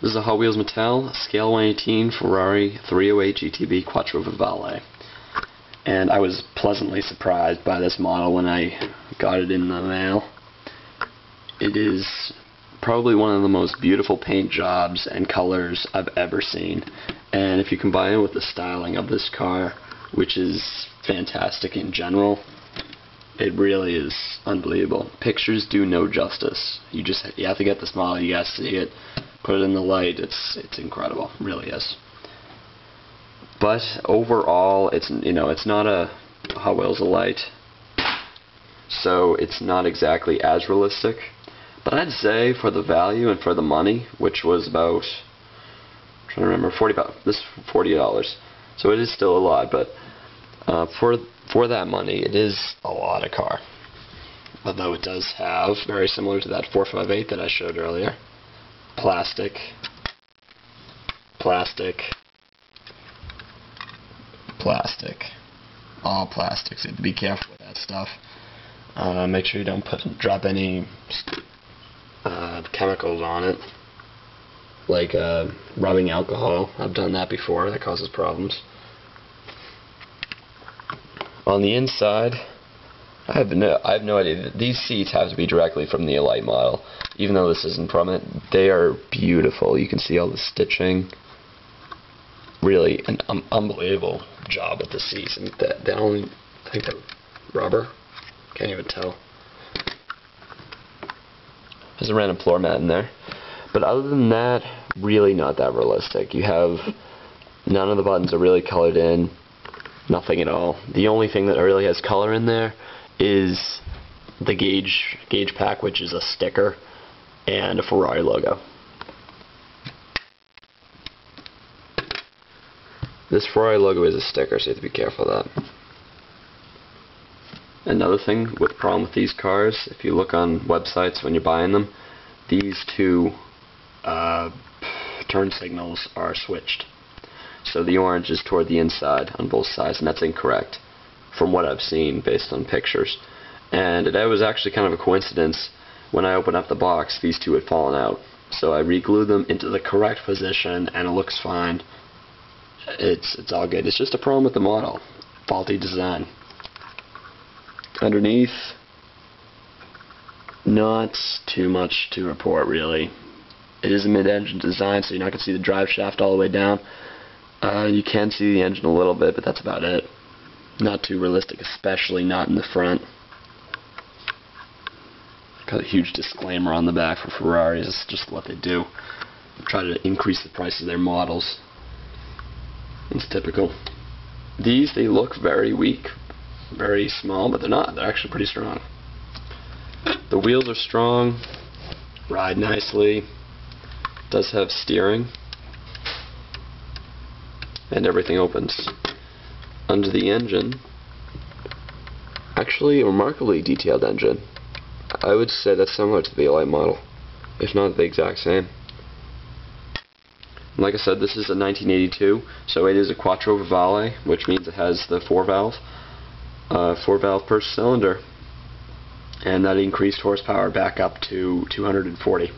This is a Hotwheels Mattel Scale 118 Ferrari 308 GTB Quattrovalvole. And I was pleasantly surprised by this model when I got it in the mail. It is probably one of the most beautiful paint jobs and colors I've ever seen. And if you combine it with the styling of this car, which is fantastic in general, it really is unbelievable. Pictures do no justice. You have to get this model, you gotta see it, put it in the light, it's incredible, it really is. But overall, it's not a Hot Wheels Elite, so it's not exactly as realistic. But I'd say for the value and for the money, which was about, I'm trying to remember, $40. So it is still a lot, but for that money, it is a lot of car. Although it does have, very similar to that 458 that I showed earlier, plastic, all plastic, so you have to be careful with that stuff. Make sure you don't drop any chemicals on it, like rubbing alcohol. I've done that before, that causes problems. On the inside, I have no idea. These seats have to be directly from the Elite model, even though this isn't from it. They are beautiful. You can see all the stitching. Really an unbelievable job with the seats. And I think they're rubber. Can't even tell. There's a random floor mat in there. But other than that, really not that realistic. You have none of the buttons are really colored in. Nothing at all. The only thing that really has color in there is the gauge pack, which is a sticker and a Ferrari logo. This Ferrari logo is a sticker, so you have to be careful of that. Another thing with problem with these cars, if you look on websites when you're buying them, these two turn signals are switched. So the orange is toward the inside on both sides, and that's incorrect from what I've seen based on pictures. And it was actually kind of a coincidence. When I opened up the box, these two had fallen out. So I re-glued them into the correct position, and it looks fine. It's all good. It's just a problem with the model. Faulty design. Underneath, not too much to report, really. It is a mid-engine design, so you're not going to see the drive shaft all the way down. You can see the engine a little bit, but that's about it. Not too realistic, especially not in the front. Got a huge disclaimer on the back for Ferraris. It's just what they do. Try to increase the price of their models. It's typical. These, they look very weak, very small, but they're not. They're actually pretty strong. The wheels are strong, ride nicely, does have steering, and everything opens. Under the engine, actually a remarkably detailed engine. I would say that's similar to the Elite model, if not the exact same. Like I said, this is a 1982, so it is a Quattrovalvole, which means it has the 4-valve per cylinder, and that increased horsepower back up to 240.